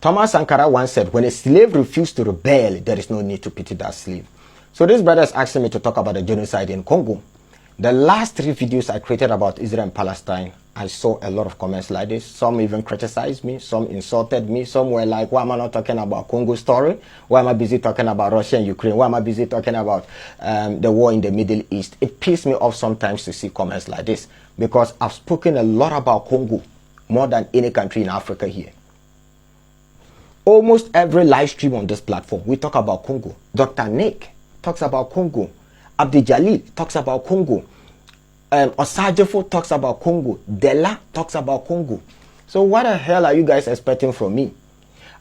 Thomas Sankara once said, when a slave refused to rebel, there is no need to pity that slave. So this brother is asking me to talk about the genocide in Congo. The last 3 videos I created about Israel and Palestine, I saw a lot of comments like this. Some even criticized me, some insulted me, some were like, why am I not talking about Congo story? Why am I busy talking about Russia and Ukraine? Why am I busy talking about the war in the Middle East? It pisses me off sometimes to see comments like this, because I've spoken a lot about Congo, more than any country in Africa here. Almost every live stream on this platform, we talk about Congo. Dr. Nick talks about Congo. Abdi Jalil talks about Congo. Osajefo talks about Congo. Della talks about Congo. So what the hell are you guys expecting from me?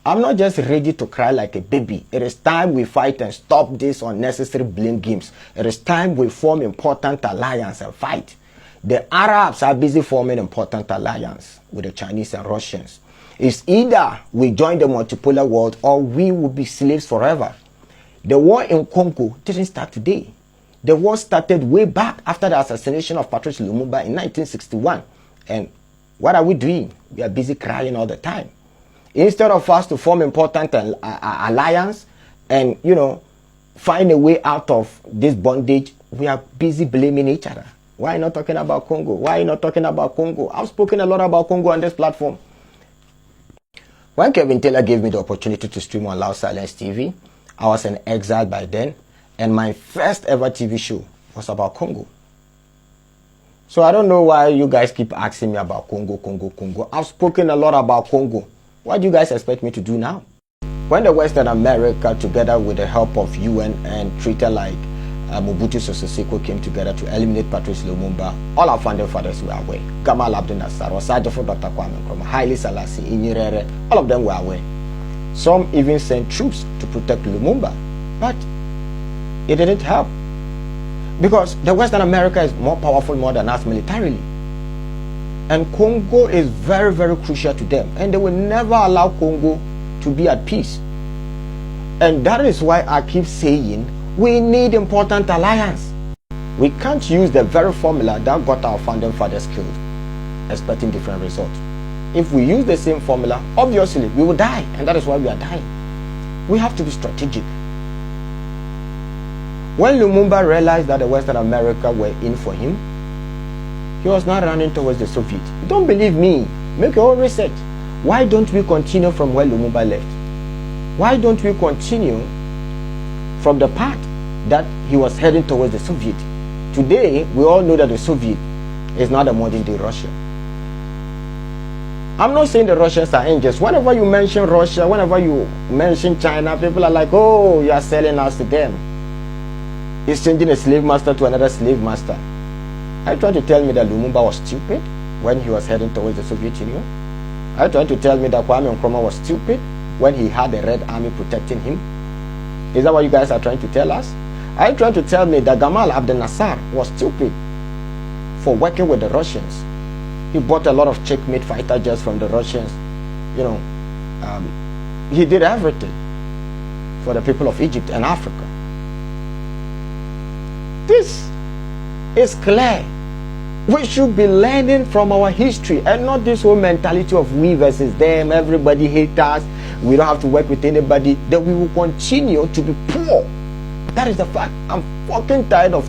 I'm not just ready to cry like a baby. It is time we fight and stop this unnecessary blame games. It is time we form important alliance and fight. The Arabs are busy forming important alliance with the Chinese and Russians. It's either we join the multipolar world or we will be slaves forever. The war in Congo didn't start today. The war started way back after the assassination of Patrice Lumumba in 1961. And what are we doing? We are busy crying all the time. Instead of us to form important alliance and, you know, find a way out of this bondage, we are busy blaming each other. Why not talking about Congo? Why are you not talking about Congo? I've spoken a lot about Congo on this platform. When Kevin Taylor gave me the opportunity to stream on Loud Silence TV, I was in exile by then, and my first ever TV show was about Congo. So I don't know why you guys keep asking me about Congo, Congo, Congo. I've spoken a lot about Congo. What do you guys expect me to do now? When the Western America, together with the help of UN and treaty like Mobutu Sese Seko came together to eliminate Patrice Lumumba, all our founding fathers were aware. Gamal Abdel Nasser, Osajefo Dr. Kwame Nkrumah, Haile Selassie, Inyerere, all of them were aware. Some even sent troops to protect Lumumba, but it didn't help, because the Western America is more powerful more than us militarily. And Congo is very, very crucial to them, and they will never allow Congo to be at peace. And that is why I keep saying we need important alliance. We can't use the very formula that got our founding fathers killed, expecting different results. If we use the same formula, obviously we will die, and that is why we are dying. We have to be strategic. When Lumumba realized that the Western America were in for him, he was not running towards the Soviet. Don't believe me. Make your own research. Why don't we continue from where Lumumba left? Why don't we continue from the path that he was heading towards the Soviet? Today, we all know that the Soviet is not a modern day Russia. I'm not saying the Russians are angels. Whenever you mention Russia, whenever you mention China, people are like, oh, you are selling us to them. He's changing a slave master to another slave master. Are you trying to tell me that Lumumba was stupid when he was heading towards the Soviet Union? Are you trying to tell me that Kwame Nkrumah was stupid when he had the Red Army protecting him? Is that what you guys are trying to tell us? Are you trying to tell me that Gamal Abdel Nasser was stupid for working with the Russians? He bought a lot of checkmate fighter jets from the Russians. You know, he did everything for the people of Egypt and Africa. This is clear. We should be learning from our history and not this whole mentality of we versus them. Everybody hates us. We don't have to work with anybody. That we will continue to be poor. That is the fact. I'm fucking tired of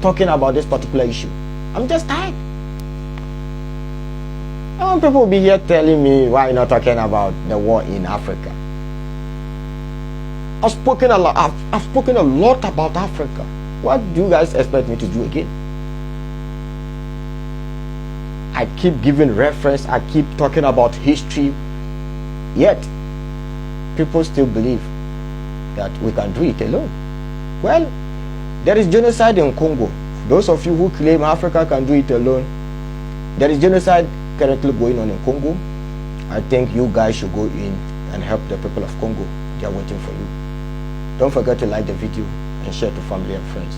talking about this particular issue. I'm just tired. I want people will be here telling me why you're not talking about the war in Africa. I've spoken a lot. I've spoken a lot about Africa. What do you guys expect me to do again? I keep giving reference. I keep talking about history. Yet, people still believe that we can do it alone. Well, there is genocide in Congo. Those of you who claim Africa can do it alone, there is genocide currently going on in Congo. I think you guys should go in and help the people of Congo. They are waiting for you. Don't forget to like the video and share to family and friends.